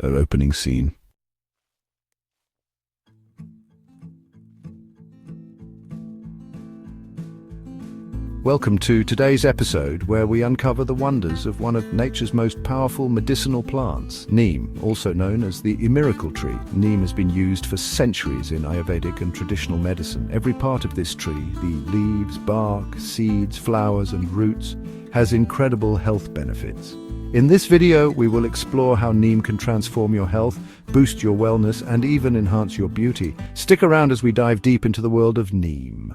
opening scene. Welcome to today's episode where we uncover the wonders of one of nature's most powerful medicinal plants, neem, also known as the miracle tree. Neem has been used for centuries in Ayurvedic and traditional medicine. Every part of this tree, the leaves, bark, seeds, flowers and roots, has incredible health benefits. In this video, we will explore how neem can transform your health, boost your wellness, and even enhance your beauty. Stick around as we dive deep into the world of neem.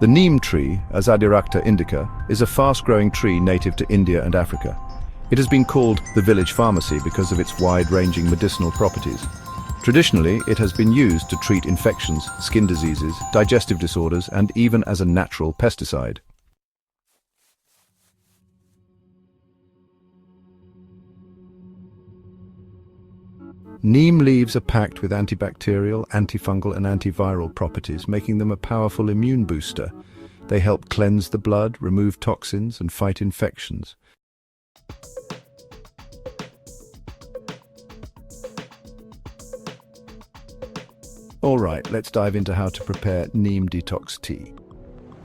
The neem tree, as Adirakta indica, is a fast-growing tree native to India and Africa. It has been called the village pharmacy because of its wide-ranging medicinal properties. Traditionally, it has been used to treat infections, skin diseases, digestive disorders, and even as a natural pesticide. Neem leaves are packed with antibacterial, antifungal and antiviral properties, making them a powerful immune booster. They help cleanse the blood, remove toxins and fight infections. Alright, let's dive into how to prepare neem detox tea.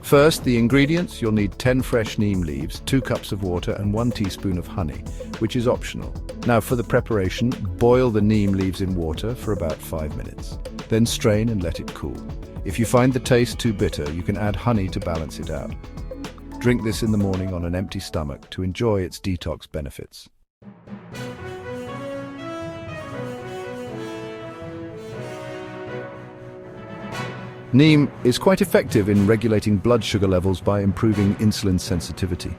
First, the ingredients: you'll need 10 fresh neem leaves, 2 cups of water and 1 teaspoon of honey, which is optional. Now for the preparation, boil the neem leaves in water for about 5 minutes. Then strain and let it cool. If you find the taste too bitter, you can add honey to balance it out. Drink this in the morning on an empty stomach to enjoy its detox benefits. Neem is quite effective in regulating blood sugar levels by improving insulin sensitivity.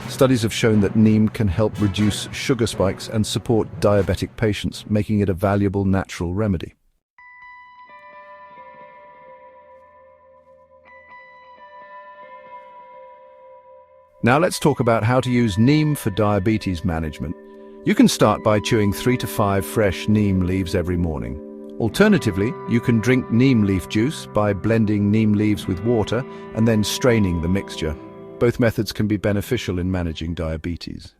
Studies have shown that neem can help reduce sugar spikes and support diabetic patients, making it a valuable natural remedy. Now let's talk about how to use neem for diabetes management. You can start by chewing 3 to 5 fresh neem leaves every morning. Alternatively, you can drink neem leaf juice by blending neem leaves with water and then straining the mixture. Both methods can be beneficial in managing diabetes.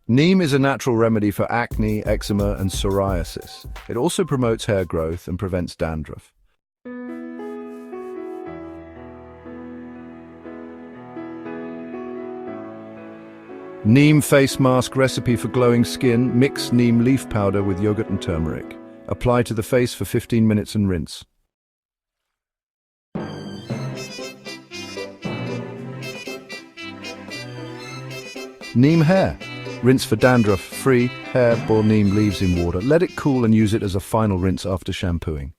Neem is a natural remedy for acne, eczema, and psoriasis. It also promotes hair growth and prevents dandruff. Neem face mask recipe for glowing skin: mix neem leaf powder with yogurt and turmeric. Apply to the face for 15 minutes and rinse. Neem hair. Rinse for dandruff-free hair. Boil neem leaves in water. Let it cool and use it as a final rinse after shampooing.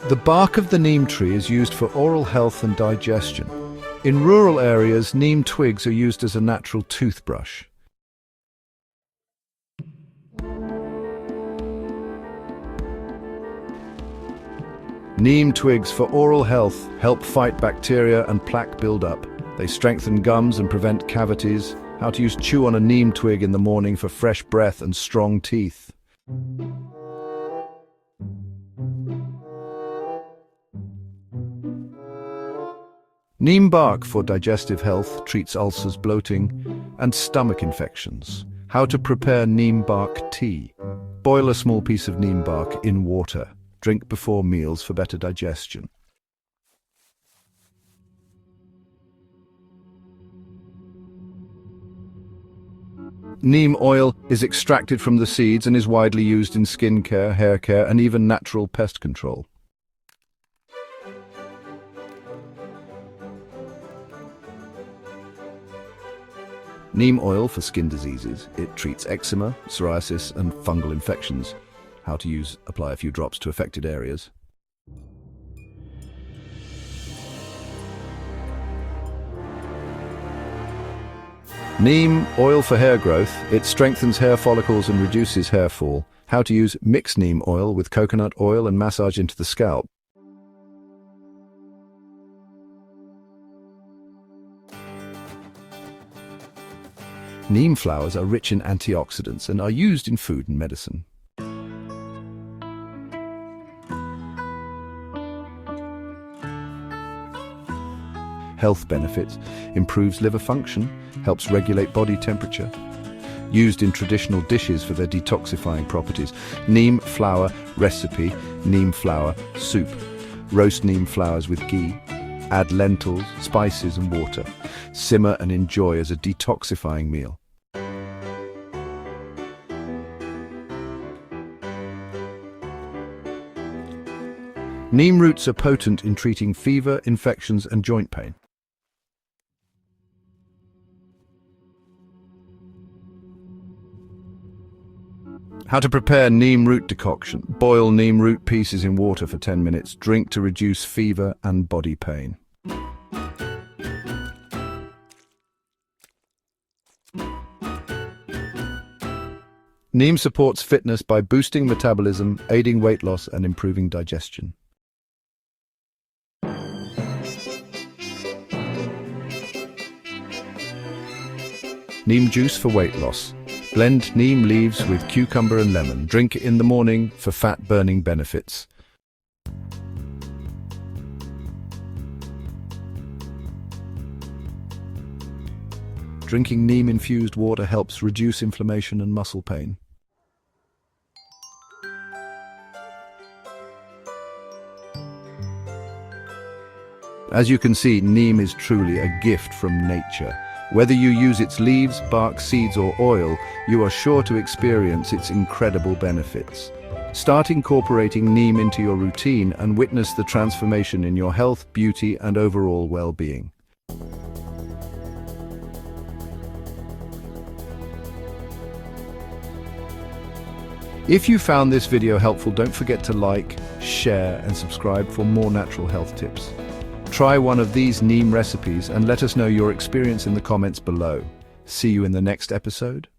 The bark of the neem tree is used for oral health and digestion. In rural areas, neem twigs are used as a natural toothbrush. Neem twigs for oral health help fight bacteria and plaque buildup. They strengthen gums and prevent cavities. How to use: chew on a neem twig in the morning for fresh breath and strong teeth. Neem bark for digestive health, treats ulcers, bloating, and stomach infections. How to prepare neem bark tea. Boil a small piece of neem bark in water. Drink before meals for better digestion. Neem oil is extracted from the seeds and is widely used in skin care, hair care, and even natural pest control. Neem oil for skin diseases. It treats eczema, psoriasis, and fungal infections. How to use: apply a few drops to affected areas. Neem oil for hair growth. It strengthens hair follicles and reduces hair fall. How to use: mix neem oil with coconut oil and massage into the scalp. Neem flowers are rich in antioxidants and are used in food and medicine. Health benefits: improves liver function, helps regulate body temperature. Used in traditional dishes for their detoxifying properties. Neem flower recipe: neem flower soup. Roast neem flowers with ghee. Add lentils, spices and water. Simmer and enjoy as a detoxifying meal. Neem roots are potent in treating fever, infections and joint pain. How to prepare neem root decoction. Boil neem root pieces in water for 10 minutes. Drink to reduce fever and body pain. Neem supports fitness by boosting metabolism, aiding weight loss and improving digestion. Neem juice for weight loss. Blend neem leaves with cucumber and lemon. Drink it in the morning for fat-burning benefits. Drinking neem-infused water helps reduce inflammation and muscle pain. As you can see, neem is truly a gift from nature. Whether you use its leaves, bark, seeds or oil, you are sure to experience its incredible benefits. Start incorporating neem into your routine and witness the transformation in your health, beauty and overall well-being. If you found this video helpful, don't forget to like, share and subscribe for more natural health tips. Try one of these neem recipes and let us know your experience in the comments below. See you in the next episode.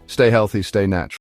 Stay healthy, stay natural.